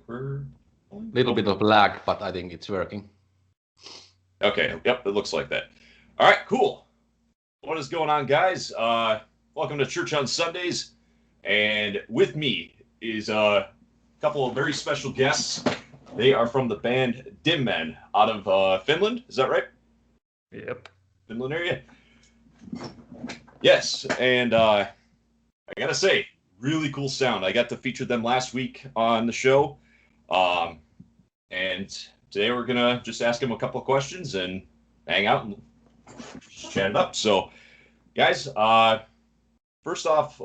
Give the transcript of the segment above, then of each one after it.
we're... Little bit of lag, but I think it's working. Okay, yep, it looks like that. All right, cool. What is going on, guys? Welcome to Church on Sundays. And with me is a couple of very special guests. They are from the band Dimman out of Finland. Is that right? Yep. Finland area? Yes, and I gotta say, really cool sound. I got to feature them last week on the show. And today we're gonna just ask them a couple of questions and hang out and chat it up. So, guys, first off,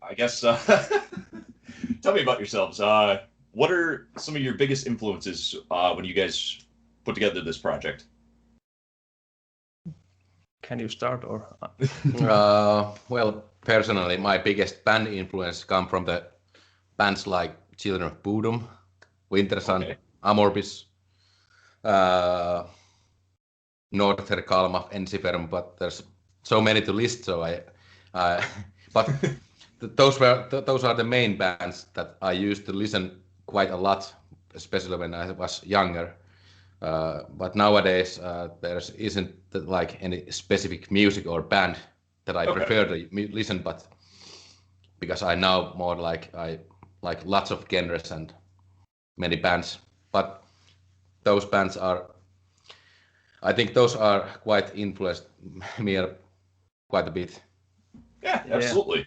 I guess tell me about yourselves. What are some of your biggest influences when you guys put together this project? Can you start or? Well, personally, my biggest band influence come from the bands like Children of Bodom, Winter Sun, okay. Amorbis, Norther Kalmah, Ensiferm, but there's so many to list. So but those are the main bands that I used to listen quite a lot, especially when I was younger. But nowadays there isn't like any specific music or band that I prefer to listen, but because I now more like I like lots of genres and many bands, but those bands I think those are quite influenced me quite a bit. Yeah, absolutely.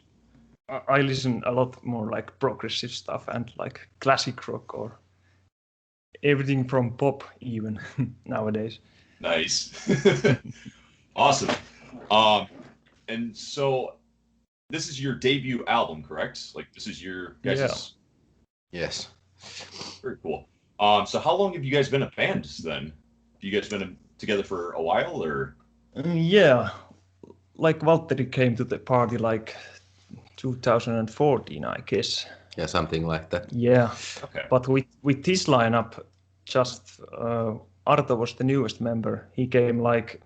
I listen a lot more like progressive stuff and like classic rock or everything from pop even nowadays. Nice. Awesome. And so this is your debut album, correct? Like this is your guys' Yes. Very cool. So how long have you guys been a band then? Have you guys been together for a while or? Yeah. Like Valtteri came to the party like 2014, I guess. Yeah, something like that. Yeah. Okay. But with this lineup, just Arto was the newest member. He came like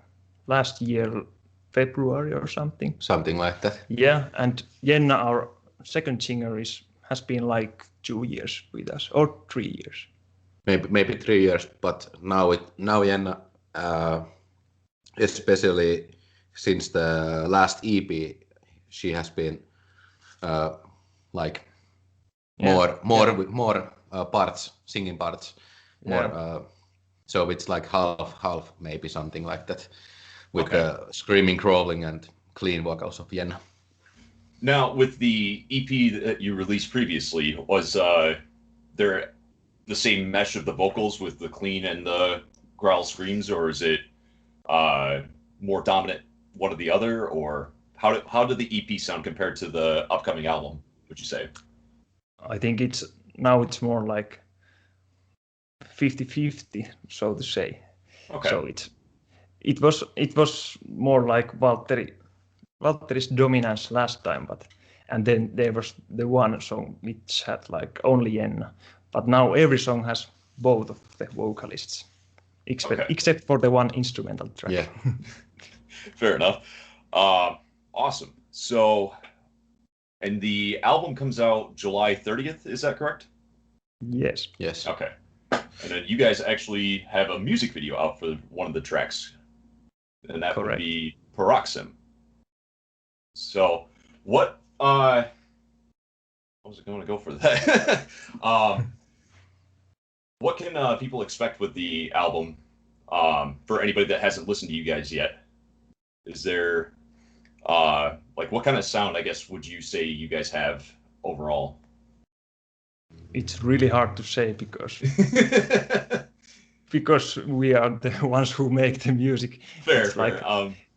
last year, February or something. Something like that. Yeah, and Jenna, our second singer, has been like 2 years with us, or 3 years. Maybe 3 years, but now Jenna, especially since the last EP, she has been like more parts, singing parts, more. So it's like half, maybe something like that, with the screaming, crawling, and clean vocals of Jenna. Now, with the EP that you released previously, was there the same mesh of the vocals with the clean and the growl screams, or is it more dominant one or the other, or how did the EP sound compared to the upcoming album, would you say? I think it's more like 50-50, so to say. Okay. So it was more like Valtteri's dominance last time, and then there was the one song which had like only Jenna. But now every song has both of the vocalists, except for the one instrumental track. Yeah. Fair enough. Awesome. So, and the album comes out July 30th, is that correct? Yes. Yes. Okay. And then you guys actually have a music video out for one of the tracks, and that would be Paroxysm. So, what was it going to go for that? What can people expect with the album for anybody that hasn't listened to you guys yet? Is there, like, what kind of sound, I guess, would you say you guys have overall? It's really hard to say because we are the ones who make the music. Fair. Like,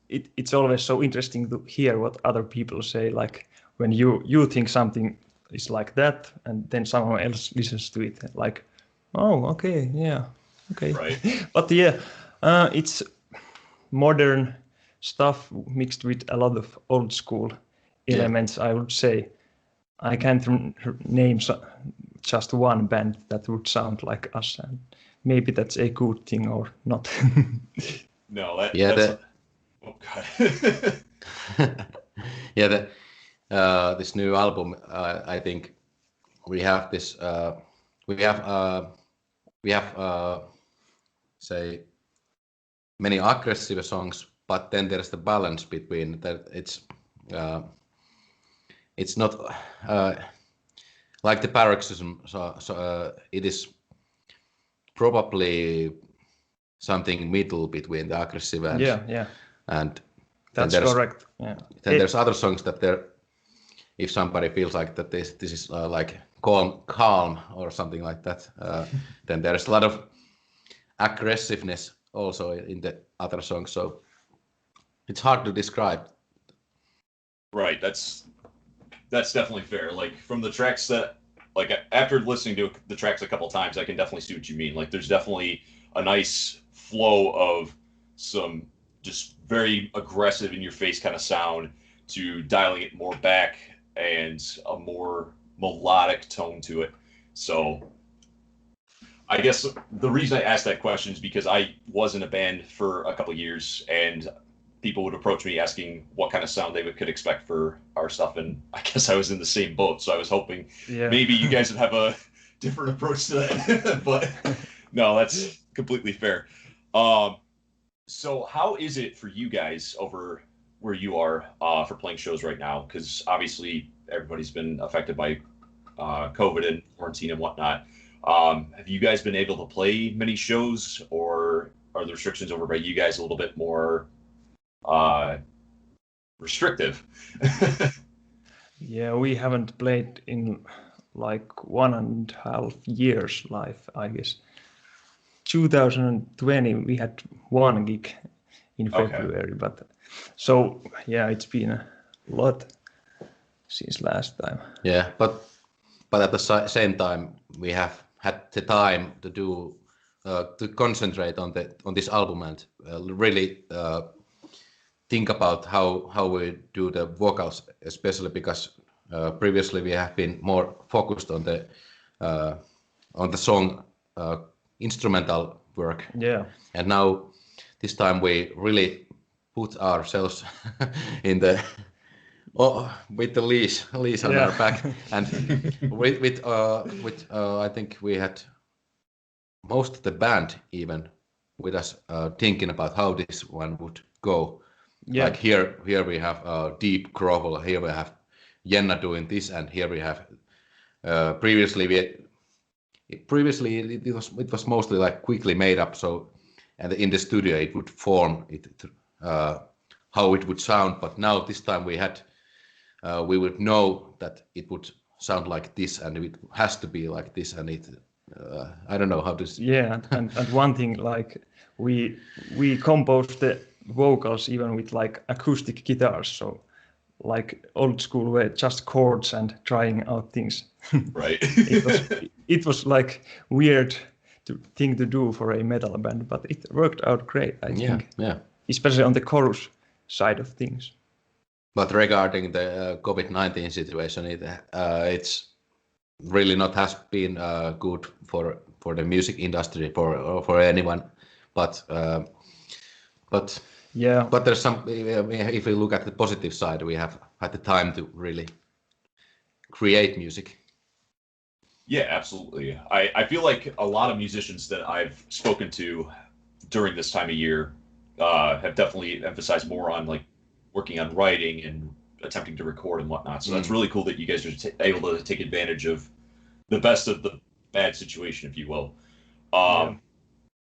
it's always so interesting to hear what other people say. Like when you think something is like that, and then someone else listens to it, like, oh, okay, yeah, okay. Right. But yeah, it's modern stuff mixed with a lot of old school elements. I would say I can't name just one band that would sound like us, and maybe that's a good thing or not. No, that's oh god. Yeah, this new album, I think we have this we have say many aggressive songs, but then there's the balance between that. It's not like the paroxysm. So it is probably something middle between the aggressive and and that's correct. Yeah. Then there's other songs that if somebody feels like that this is like calm or something like that, then there's a lot of aggressiveness also in the other songs. So it's hard to describe. Right. That's definitely fair. Like from the tracks that, like after listening to the tracks a couple times, I can definitely see what you mean. Like there's definitely a nice flow of some just very aggressive in your face kind of sound to dialing it more back and a more melodic tone to it. So I guess the reason I asked that question is because I was in a band for a couple of years, and people would approach me asking what kind of sound they could expect for our stuff, and I guess I was in the same boat. So I was hoping maybe you guys would have a different approach to that. But no, that's completely fair. So how is it for you guys over where you are for playing shows right now? Because obviously everybody's been affected by COVID and quarantine and whatnot. Have you guys been able to play many shows, or are the restrictions over by you guys a little bit more restrictive? Yeah, we haven't played in like 1.5 years live, I guess. 2020 we had one gig in February, but so yeah, it's been a lot since last time. Yeah, but at the same time we have had the time to do to concentrate on this album and really think about how we do the vocals, especially because previously we have been more focused on the song instrumental work. Yeah. And now this time we really put ourselves in the with the leash on our back, and with I think we had most of the band even with us thinking about how this one would go. Yeah. Like here we have deep grovel, here we have Jenna doing this, and here we have previously it was mostly like quickly made up, so and in the studio it would form it how it would sound, but now this time we would know that it would sound like this and it has to be like this, and it I don't know how to and one thing, like we composed the vocals even with like acoustic guitars, so like old school way, just chords and trying out things. Right. it was like weird thing to do for a metal band, but it worked out great, I think. Yeah. Especially on the chorus side of things. But regarding the COVID-19 situation, it's really not has been good for the music industry for anyone. But there's some. If we look at the positive side, we have had the time to really create music. Yeah, absolutely. I feel like a lot of musicians that I've spoken to during this time of year have definitely emphasized more on like working on writing and attempting to record and whatnot. So that's really cool that you guys are able to take advantage of the best of the bad situation, if you will.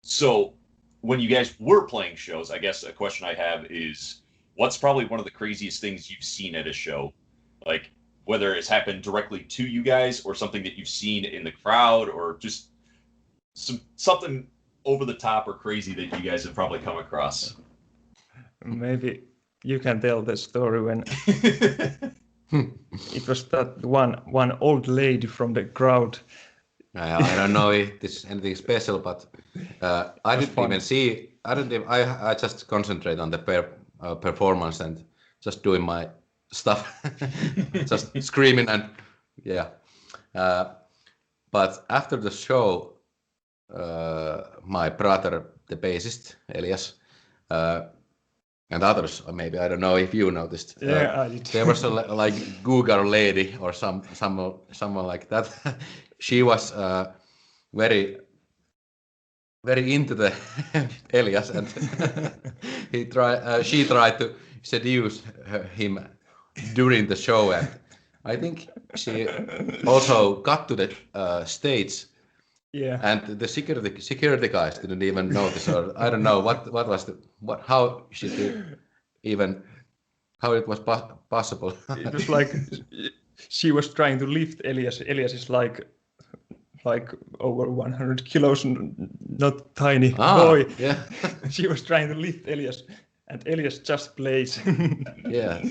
So when you guys were playing shows, I guess a question I have is, what's probably one of the craziest things you've seen at a show? Like whether it's happened directly to you guys or something that you've seen in the crowd, or just something over the top or crazy that you guys have probably come across. Maybe you can tell the story when it was that one old lady from the crowd. I don't know if this is anything special, but I didn't even see. I just concentrate on the performance and just doing my stuff, just screaming and but after the show, my brother, the bassist Elias, and others, maybe I don't know if you noticed. I did. There was a like Google lady or someone like that. She was very into the Elias, and she tried to seduce him during the show, and I think she also got to the stage. Yeah. And the security guys didn't even notice, or I don't know how she did even how it was possible. It was like she was trying to lift Elias. Elias is like over 100 kilos, not tiny boy. Yeah. She was trying to lift Elias, and Elias just plays. Yeah,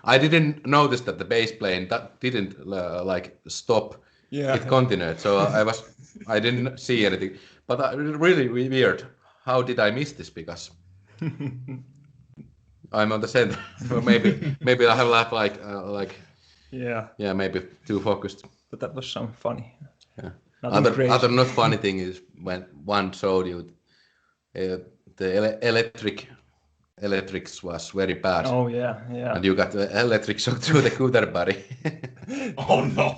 I didn't notice that the bass playing that didn't stop. Yeah. It continued, so I didn't see anything. But really weird. How did I miss this? Because I'm on the center. So maybe I have yeah, maybe too focused. But that was some funny. Yeah. Crazy. Other not funny thing is when one showed you the electrics was very bad. Oh yeah. And you got the electric shock through the scooter body. Oh no!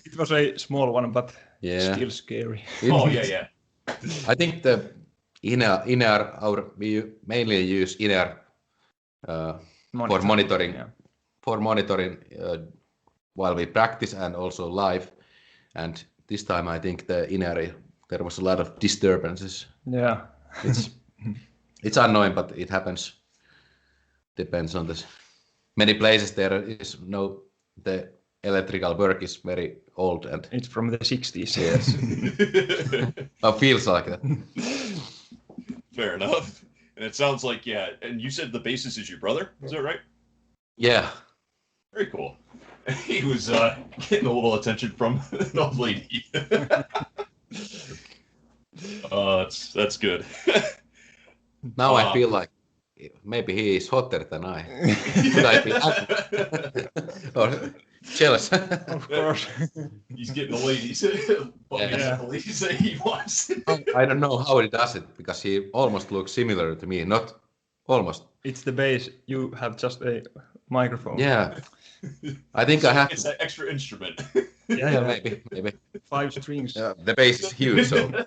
It was a small one, but Yeah. still scary. Yeah. I think the we mainly use in-ear for monitoring. Yeah. For monitoring while we practice and also live. And this time I think the in-ear there was a lot of disturbances. Yeah. It's annoying, but it happens. Depends on this. Many places there is the electrical work is very old and It's from the 60s. yes. Feels like that. Fair enough. And it sounds like and you said the bassist is your brother, is that right? Yeah. Very cool. He was getting a little attention from an old lady. That's good. Now I feel like maybe he is hotter than I. Could I feel or jealous? Of course. He's getting the ladies. The ladies that he wants. I don't know how he does it because he almost looks similar to me. Not almost. It's the bass. You have just a microphone. Yeah. I think I have. It's that extra instrument. Yeah, maybe. 5 strings. The bass is huge, so.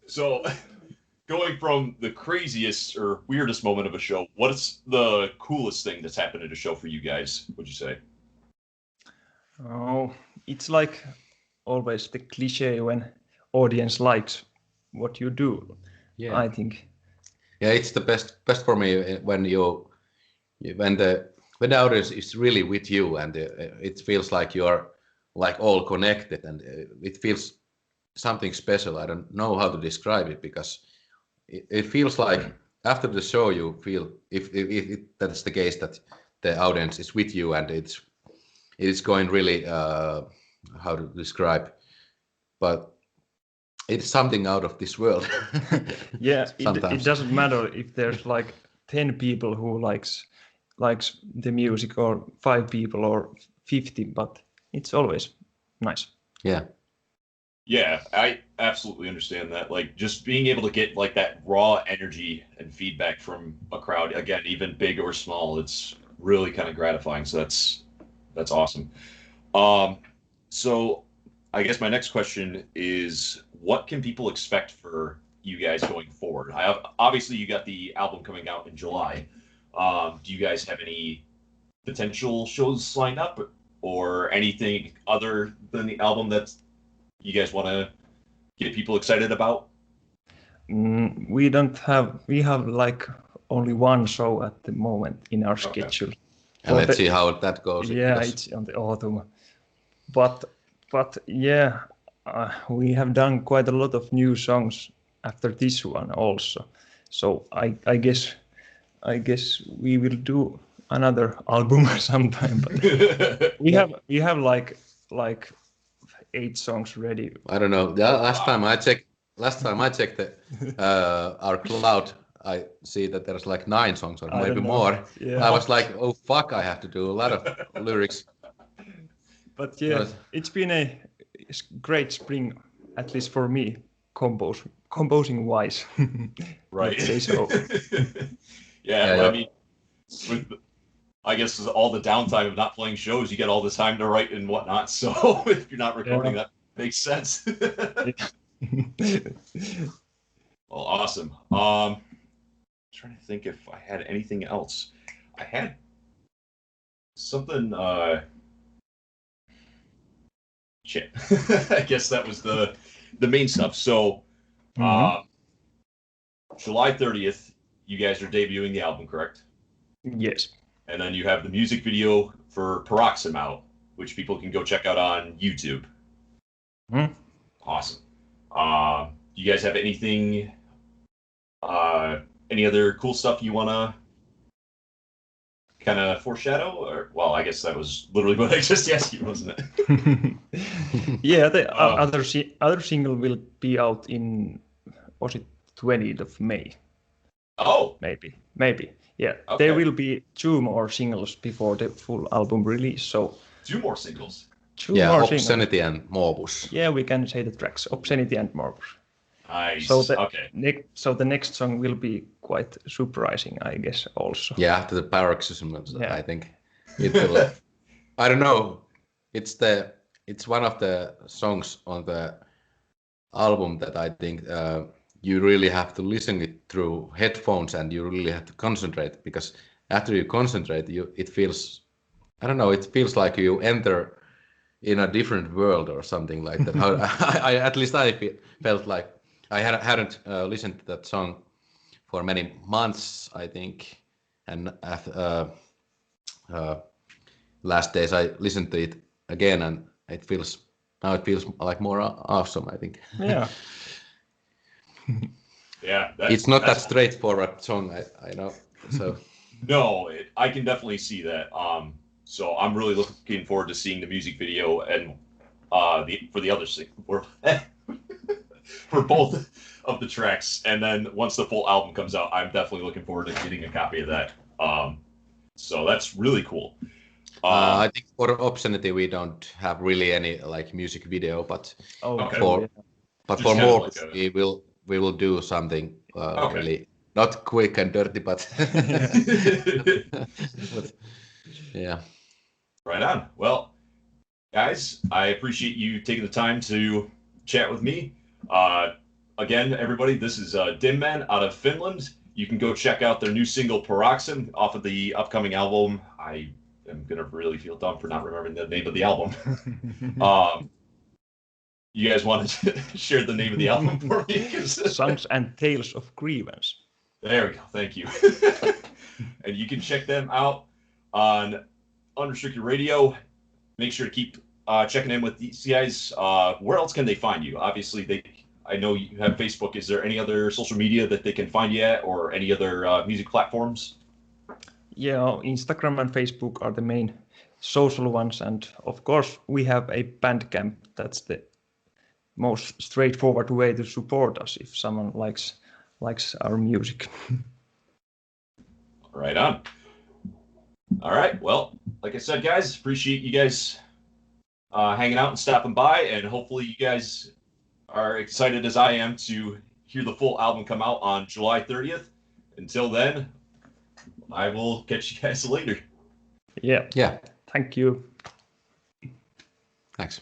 So, going from the craziest or weirdest moment of a show, what's the coolest thing that's happened at a show for you guys, would you say? Oh, it's like always the cliche when audience likes what you do. Yeah. I think. Yeah, it's the best for me when the audience is really with you and it feels like you're like all connected and it feels something special. I don't know how to describe it because it feels like after the show you feel if that's the case that the audience is with you and it's going really how to describe, but it's something out of this world. Yeah, it doesn't matter if there's like 10 people who likes the music or 5 people or 50, but it's always nice. Yeah. Yeah, I absolutely understand that. Like just being able to get like that raw energy and feedback from a crowd, again, even big or small, it's really kind of gratifying. So that's awesome. So I guess my next question is, what can people expect for you guys going forward? Obviously you got the album coming out in July. Do you guys have any potential shows lined up or anything other than the album that you guys want to get people excited about? We have like only one show at the moment in our schedule. And let's see how that goes. Yeah, it's on the autumn. But yeah, we have done quite a lot of new songs after this one also. So I guess we will do another album sometime. But we have like 8 songs ready. I don't know. Last time I checked our cloud, I see that there's like 9 songs or maybe more. Yeah. I was like, oh fuck, I have to do a lot of lyrics. But yeah, it's been a great spring, at least for me, composing wise. Right. Let's say so. Yeah. I mean, I guess all the downtime of not playing shows, you get all this time to write and whatnot. So if you're not recording, that makes sense. Well, awesome. Trying to think if I had anything else. I had something. Shit. I guess that was the main stuff. So, July 30th, you guys are debuting the album, correct? Yes. And then you have the music video for Paroxysm out, which people can go check out on YouTube. Awesome. You guys have anything, any other cool stuff you want to kind of foreshadow? Or, well, I guess that was literally what I just asked you, wasn't it? Yeah, the other single will be out in, was it 20th of May? Oh. Maybe. Yeah, okay. There will be 2 more singles before the full album release. So 2 more singles. 2 more Obscenity singles. And Morbus. Yeah, we can say the tracks Obscenity and Morbus. Nice. So the next song will be quite surprising, I guess. Also. Yeah, after the Paroxysm, I think it will. I don't know. It's one of the songs on the album that I think you really have to listen it through headphones, and you really have to concentrate, because after you concentrate, it feels, I don't know, it feels like you enter in a different world or something like that. At least I felt like I hadn't listened to that song for many months, I think, and last days I listened to it again, and it feels like more awesome, I think. Yeah. Yeah, it's not that straightforward song, I know. So no, I can definitely see that. So I'm really looking forward to seeing the music video and for the other for both of the tracks. And then once the full album comes out, I'm definitely looking forward to getting a copy of that. So that's really cool. I think for Obscenity we don't have really any like music video, but for more we will do something really not quick and dirty, but, but yeah. Right on. Well, guys, I appreciate you taking the time to chat with me. Again, everybody, this is Dimman out of Finland. You can go check out their new single Paroxysm off of the upcoming album. I am going to really feel dumb for not remembering the name of the album. You guys want to share the name of the album for me? Songs and Tales of Grievance. There we go. Thank you. And you can check them out on Unrestricted Radio. Make sure to keep checking in with these guys. Where else can they find you? Obviously, I know you have Facebook. Is there any other social media that they can find you at, or any other music platforms? Yeah, Instagram and Facebook are the main social ones, and of course we have a Bandcamp. That's the most straightforward way to support us if someone likes our music. Right on. All right. Well, like I said, guys, appreciate you guys hanging out and stopping by, and hopefully you guys are excited as I am to hear the full album come out on July 30th. Until then, I will catch you guys later. Yeah. Yeah. Thank you. Thanks.